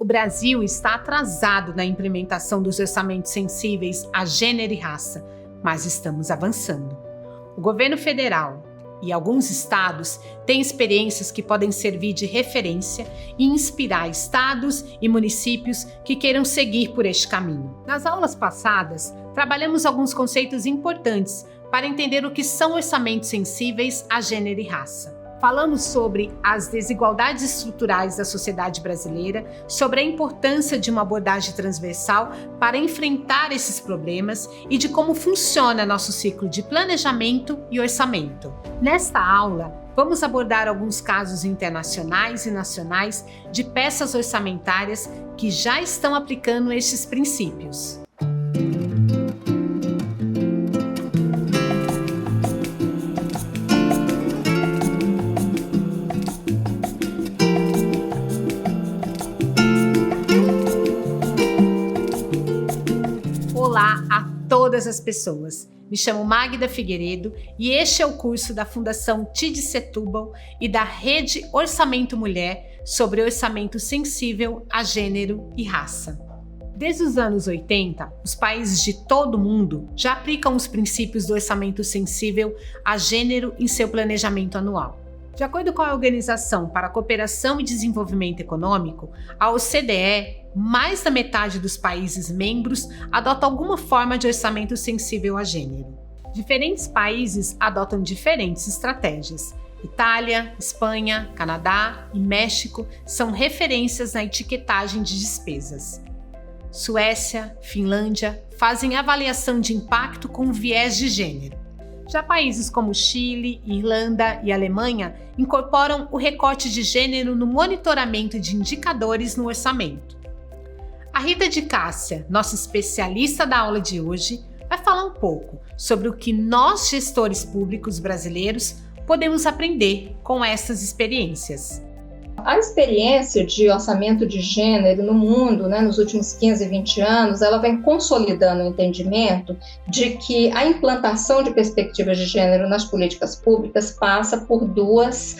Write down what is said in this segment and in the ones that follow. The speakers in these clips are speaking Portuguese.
O Brasil está atrasado na implementação dos orçamentos sensíveis a gênero e raça, mas estamos avançando. O governo federal e alguns estados têm experiências que podem servir de referência e inspirar estados e municípios que queiram seguir por este caminho. Nas aulas passadas, trabalhamos alguns conceitos importantes para entender o que são orçamentos sensíveis a gênero e raça. Falamos sobre as desigualdades estruturais da sociedade brasileira, sobre a importância de uma abordagem transversal para enfrentar esses problemas e de como funciona nosso ciclo de planejamento e orçamento. Nesta aula, vamos abordar alguns casos internacionais e nacionais de peças orçamentárias que já estão aplicando estes princípios. Olá a todas as pessoas. Me chamo Magda Figueiredo e este é o curso da Fundação TID Setúbal e da Rede Orçamento Mulher sobre orçamento sensível a gênero e raça. Desde os anos 80, os países de todo o mundo já aplicam os princípios do orçamento sensível a gênero em seu planejamento anual. De acordo com a Organização para a Cooperação e Desenvolvimento Econômico, a OCDE, mais da metade dos países membros adota alguma forma de orçamento sensível a gênero. Diferentes países adotam diferentes estratégias. Itália, Espanha, Canadá e México são referências na etiquetagem de despesas. Suécia, Finlândia fazem avaliação de impacto com viés de gênero. Já países como Chile, Irlanda e Alemanha incorporam o recorte de gênero no monitoramento de indicadores no orçamento. A Rita de Cássia, nossa especialista da aula de hoje, vai falar um pouco sobre o que nós, gestores públicos brasileiros, podemos aprender com essas experiências. A experiência de orçamento de gênero no mundo, nos últimos 15, 20 anos, ela vem consolidando o entendimento de que a implantação de perspectivas de gênero nas políticas públicas passa por duas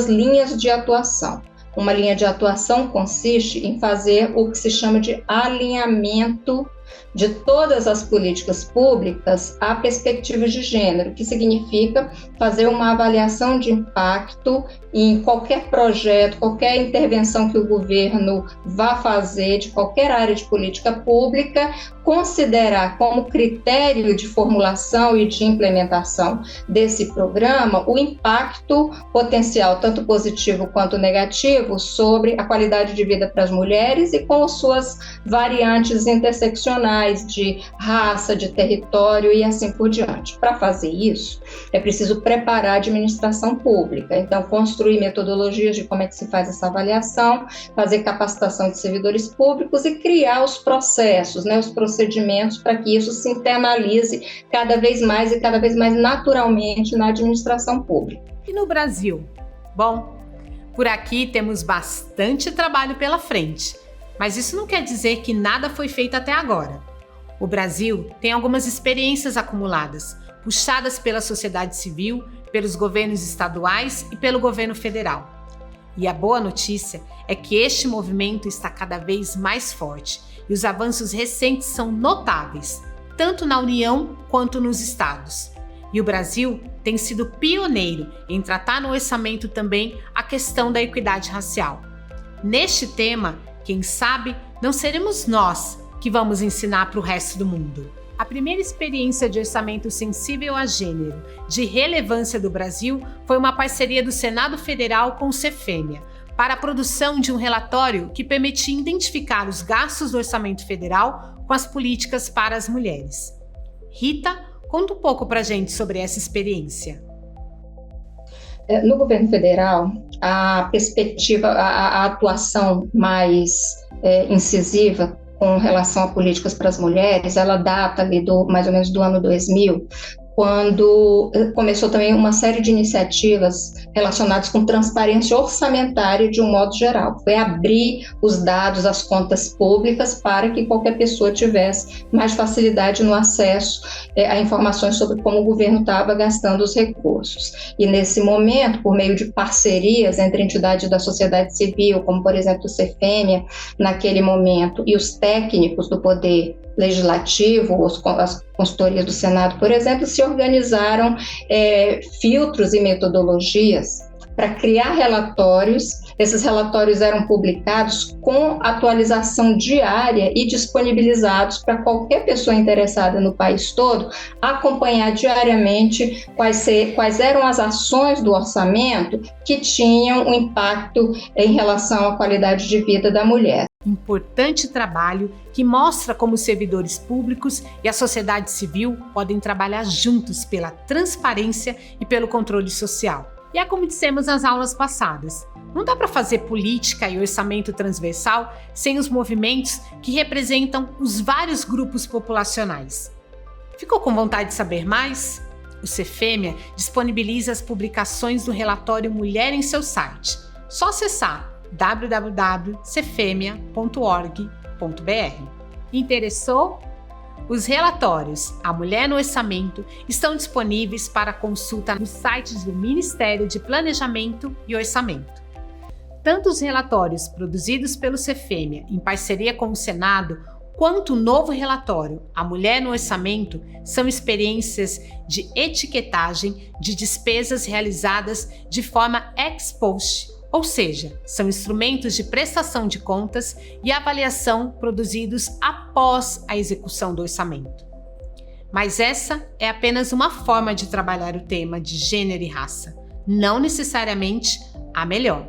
linhas de atuação. Uma linha de atuação consiste em fazer o que se chama de alinhamento de todas as políticas públicas a perspectivas de gênero, que significa fazer uma avaliação de impacto em qualquer projeto, qualquer intervenção que o governo vá fazer de qualquer área de política pública, considerar como critério de formulação e de implementação desse programa o impacto potencial, tanto positivo quanto negativo, sobre a qualidade de vida para as mulheres e com as suas variantes interseccionais de raça, de território e assim por diante. Para fazer isso, é preciso preparar a administração pública, então construir metodologias de como é que se faz essa avaliação, fazer capacitação de servidores públicos e criar os processos, os procedimentos para que isso se internalize cada vez mais e cada vez mais naturalmente na administração pública. E no Brasil? Bom, por aqui temos bastante trabalho pela frente, mas isso não quer dizer que nada foi feito até agora. O Brasil tem algumas experiências acumuladas, puxadas pela sociedade civil, pelos governos estaduais e pelo governo federal. E a boa notícia é que este movimento está cada vez mais forte e os avanços recentes são notáveis, tanto na União quanto nos estados. E o Brasil tem sido pioneiro em tratar no orçamento também a questão da equidade racial. Neste tema, quem sabe, não seremos nós que vamos ensinar para o resto do mundo. A primeira experiência de orçamento sensível a gênero de relevância do Brasil foi uma parceria do Senado Federal com o Cefêmea para a produção de um relatório que permitia identificar os gastos do orçamento federal com as políticas para as mulheres. Rita, conta um pouco para a gente sobre essa experiência. No governo federal, a perspectiva, a atuação mais incisiva com relação a políticas para as mulheres, ela data ali mais ou menos do ano 2000, quando começou também uma série de iniciativas relacionadas com transparência orçamentária de um modo geral. Foi abrir os dados, as contas públicas, para que qualquer pessoa tivesse mais facilidade no acesso a informações sobre como o governo estava gastando os recursos. E nesse momento, por meio de parcerias entre entidades da sociedade civil, como por exemplo o CEFEMIA, naquele momento, e os técnicos do Poder Legislativo, as consultorias do Senado, por exemplo, se organizaram filtros e metodologias para criar relatórios. Esses relatórios eram publicados com atualização diária e disponibilizados para qualquer pessoa interessada no país todo acompanhar diariamente quais eram as ações do orçamento que tinham um impacto em relação à qualidade de vida da mulher. Importante trabalho que mostra como os servidores públicos e a sociedade civil podem trabalhar juntos pela transparência e pelo controle social. E é como dissemos nas aulas passadas, não dá para fazer política e orçamento transversal sem os movimentos que representam os vários grupos populacionais. Ficou com vontade de saber mais? O CEFEMIA disponibiliza as publicações do relatório Mulher em seu site. Só acessar www.cefemia.org.br. Interessou? Os relatórios A Mulher no Orçamento estão disponíveis para consulta nos sites do Ministério de Planejamento e Orçamento. Tanto os relatórios produzidos pelo CEFEMIA em parceria com o Senado, quanto o novo relatório A Mulher no Orçamento são experiências de etiquetagem de despesas realizadas de forma ex post, ou seja, são instrumentos de prestação de contas e avaliação produzidos após a execução do orçamento. Mas essa é apenas uma forma de trabalhar o tema de gênero e raça, não necessariamente a melhor.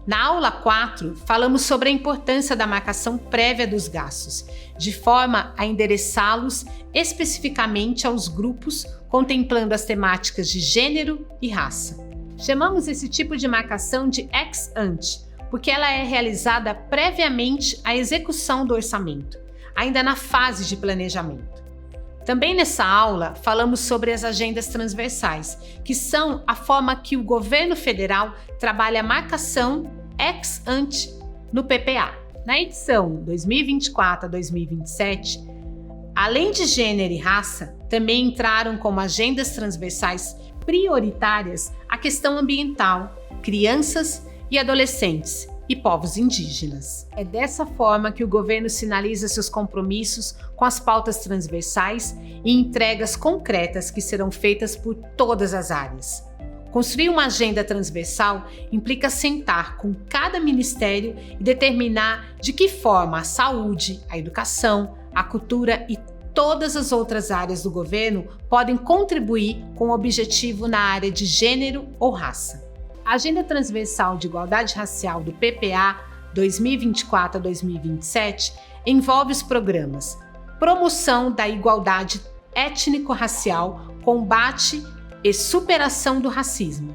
Na aula 4, falamos sobre a importância da marcação prévia dos gastos, de forma a endereçá-los especificamente aos grupos, contemplando as temáticas de gênero e raça. Chamamos esse tipo de marcação de ex ante, porque ela é realizada previamente à execução do orçamento, ainda na fase de planejamento. Também nessa aula, falamos sobre as agendas transversais, que são a forma que o governo federal trabalha a marcação ex ante no PPA. Na edição 2024 a 2027, além de gênero e raça, também entraram como agendas transversais prioritárias a questão ambiental, crianças e adolescentes e povos indígenas. É dessa forma que o governo sinaliza seus compromissos com as pautas transversais e entregas concretas que serão feitas por todas as áreas. Construir uma agenda transversal implica sentar com cada ministério e determinar de que forma a saúde, a educação, a cultura e todas as outras áreas do governo podem contribuir com o objetivo na área de gênero ou raça. A Agenda Transversal de Igualdade Racial do PPA 2024 a 2027 envolve os programas Promoção da Igualdade Étnico-Racial, Combate e Superação do Racismo,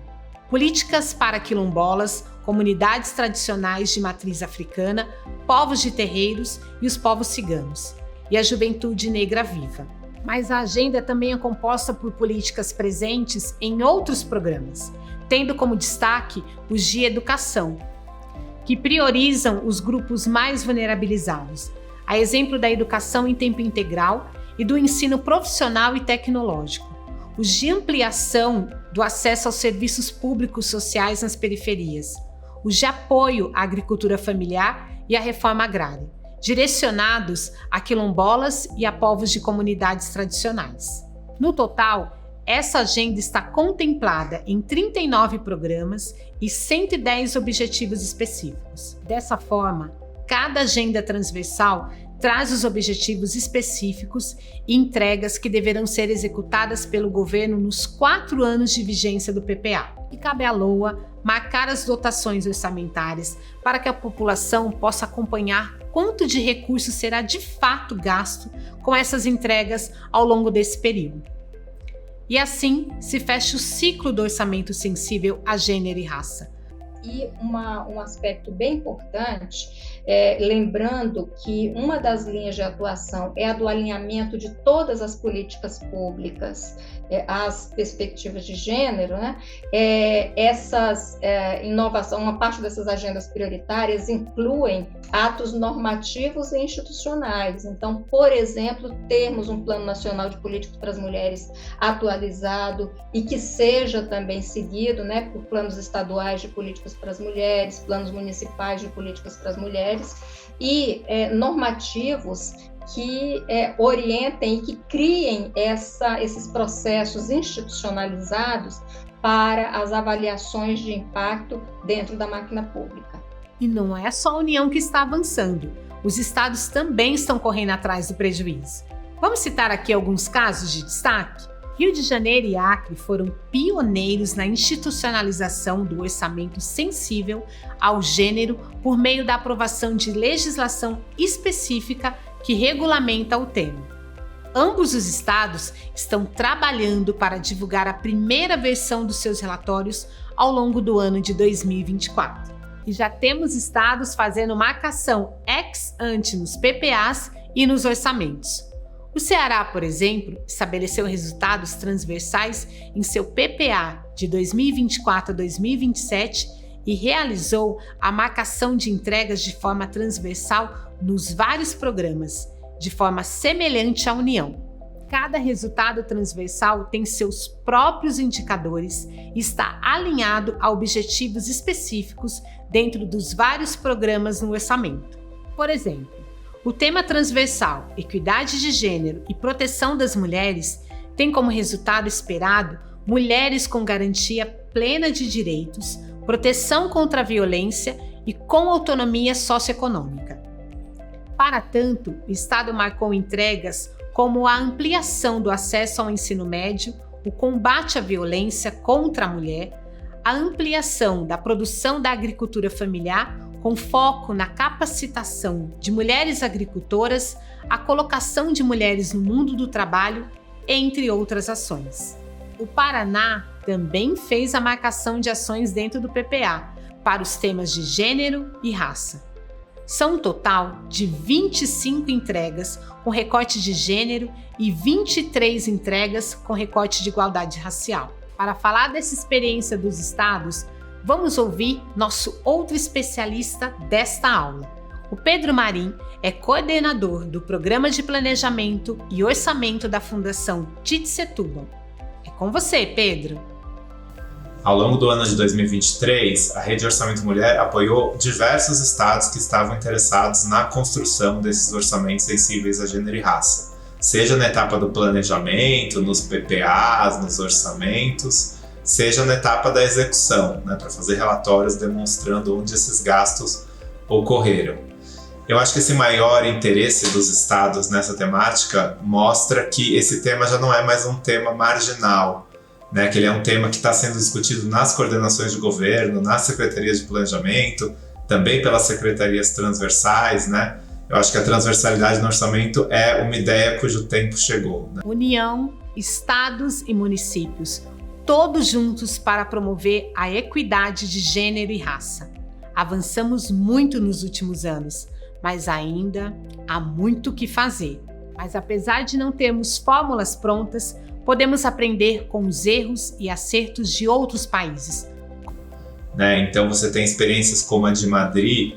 Políticas para quilombolas, comunidades tradicionais de matriz africana, povos de terreiros e os povos ciganos, e a Juventude Negra Viva. Mas a agenda também é composta por políticas presentes em outros programas, tendo como destaque os de educação, que priorizam os grupos mais vulnerabilizados, a exemplo da educação em tempo integral e do ensino profissional e tecnológico, os de ampliação do acesso aos serviços públicos sociais nas periferias, os de apoio à agricultura familiar e à reforma agrária, direcionados a quilombolas e a povos de comunidades tradicionais. No total, essa agenda está contemplada em 39 programas e 110 objetivos específicos. Dessa forma, cada agenda transversal traz os objetivos específicos e entregas que deverão ser executadas pelo governo nos 4 anos de vigência do PPA. E cabe à LOA marcar as dotações orçamentárias para que a população possa acompanhar quanto de recurso será de fato gasto com essas entregas ao longo desse período. E assim se fecha o ciclo do orçamento sensível a gênero e raça. e um aspecto bem importante, lembrando que uma das linhas de atuação é a do alinhamento de todas as políticas públicas às perspectivas de gênero, né? Essas inovações, uma parte dessas agendas prioritárias incluem atos normativos e institucionais. Então, por exemplo, termos um Plano Nacional de Políticas para as Mulheres atualizado e que seja também seguido, né, por planos estaduais de políticas para as mulheres, planos municipais de políticas para as mulheres e normativos que orientem e que criem esses processos institucionalizados para as avaliações de impacto dentro da máquina pública. E não é só a União que está avançando, os estados também estão correndo atrás do prejuízo. Vamos citar aqui alguns casos de destaque? Rio de Janeiro e Acre foram pioneiros na institucionalização do orçamento sensível ao gênero por meio da aprovação de legislação específica que regulamenta o tema. Ambos os estados estão trabalhando para divulgar a primeira versão dos seus relatórios ao longo do ano de 2024. E já temos estados fazendo marcação ex ante nos PPAs e nos orçamentos. O Ceará, por exemplo, estabeleceu resultados transversais em seu PPA de 2024 a 2027 e realizou a marcação de entregas de forma transversal nos vários programas, de forma semelhante à União. Cada resultado transversal tem seus próprios indicadores e está alinhado a objetivos específicos dentro dos vários programas no orçamento. Por exemplo, o tema transversal Equidade de Gênero e Proteção das Mulheres tem como resultado esperado mulheres com garantia plena de direitos, proteção contra a violência e com autonomia socioeconômica. Para tanto, o Estado marcou entregas como a ampliação do acesso ao ensino médio, o combate à violência contra a mulher, a ampliação da produção da agricultura familiar com foco na capacitação de mulheres agricultoras, a colocação de mulheres no mundo do trabalho, entre outras ações. O Paraná também fez a marcação de ações dentro do PPA para os temas de gênero e raça. São um total de 25 entregas com recorte de gênero e 23 entregas com recorte de igualdade racial. Para falar dessa experiência dos estados, vamos ouvir nosso outro especialista desta aula. O Pedro Marim é coordenador do Programa de Planejamento e Orçamento da Fundação TID Setúbal. É com você, Pedro. Ao longo do ano de 2023, a Rede Orçamento Mulher apoiou diversos estados que estavam interessados na construção desses orçamentos sensíveis a gênero e raça, seja na etapa do planejamento, nos PPAs, nos orçamentos, seja na etapa da execução, para fazer relatórios demonstrando onde esses gastos ocorreram. Eu acho que esse maior interesse dos estados nessa temática mostra que esse tema já não é mais um tema marginal, que ele é um tema que está sendo discutido nas coordenações de governo, nas secretarias de planejamento, também pelas secretarias transversais, Eu acho que a transversalidade no orçamento é uma ideia cujo tempo chegou. União, estados e municípios, todos juntos para promover a equidade de gênero e raça. Avançamos muito nos últimos anos, mas ainda há muito o que fazer. Mas apesar de não termos fórmulas prontas, podemos aprender com os erros e acertos de outros países. Então você tem experiências como a de Madrid,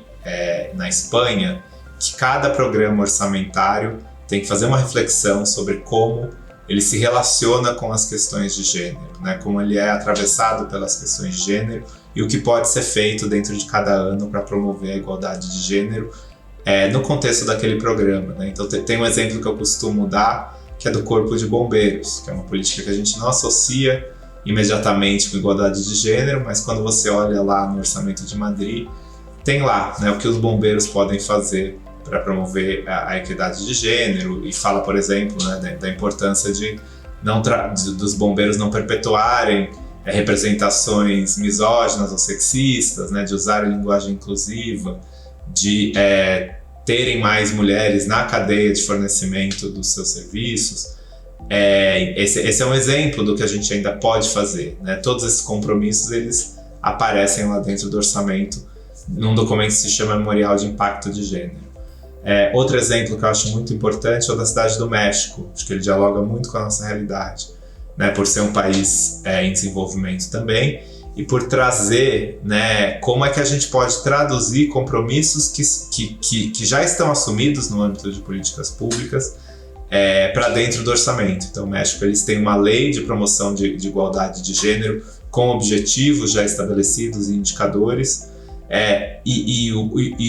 na Espanha, que cada programa orçamentário tem que fazer uma reflexão sobre como ele se relaciona com as questões de gênero, como ele é atravessado pelas questões de gênero e o que pode ser feito dentro de cada ano para promover a igualdade de gênero no contexto daquele programa. Então tem um exemplo que eu costumo dar, que é do Corpo de Bombeiros, que é uma política que a gente não associa imediatamente com igualdade de gênero, mas quando você olha lá no Orçamento de Madrid, tem lá o que os bombeiros podem fazer para promover a equidade de gênero e fala, por exemplo, da importância dos bombeiros não perpetuarem representações misóginas ou sexistas, de usarem linguagem inclusiva, de terem mais mulheres na cadeia de fornecimento dos seus serviços. Esse é um exemplo do que a gente ainda pode fazer. Todos esses compromissos, eles aparecem lá dentro do orçamento, num documento que se chama Memorial de Impacto de Gênero. Outro exemplo que eu acho muito importante é o da Cidade do México, acho que ele dialoga muito com a nossa realidade, né, por ser um país em desenvolvimento também, e por trazer, né, como é que a gente pode traduzir compromissos que já estão assumidos no âmbito de políticas públicas para dentro do orçamento. Então, o México, eles têm uma lei de promoção de igualdade de gênero com objetivos já estabelecidos e indicadores, e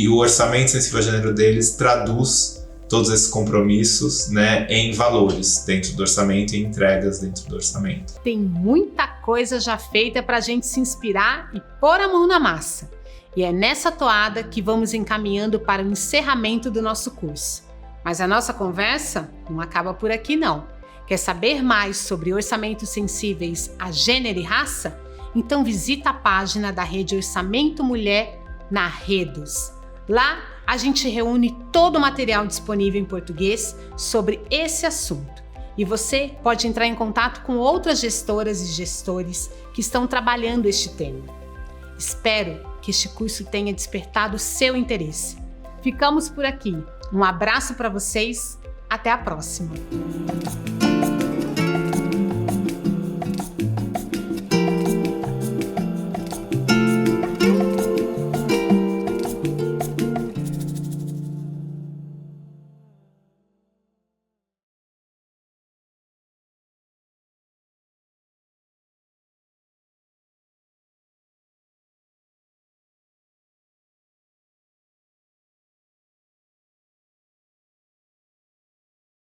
o orçamento sensível a gênero deles traduz todos esses compromissos, né, em valores dentro do orçamento e entregas dentro do orçamento. Tem muita coisa já feita para a gente se inspirar e pôr a mão na massa. E é nessa toada que vamos encaminhando para o encerramento do nosso curso. Mas a nossa conversa não acaba por aqui não. Quer saber mais sobre orçamentos sensíveis a gênero e raça? Então visita a página da Rede Orçamento Mulher na Redos. Lá a gente reúne todo o material disponível em português sobre esse assunto. E você pode entrar em contato com outras gestoras e gestores que estão trabalhando este tema. Espero que este curso tenha despertado seu interesse. Ficamos por aqui. Um abraço para vocês. Até a próxima.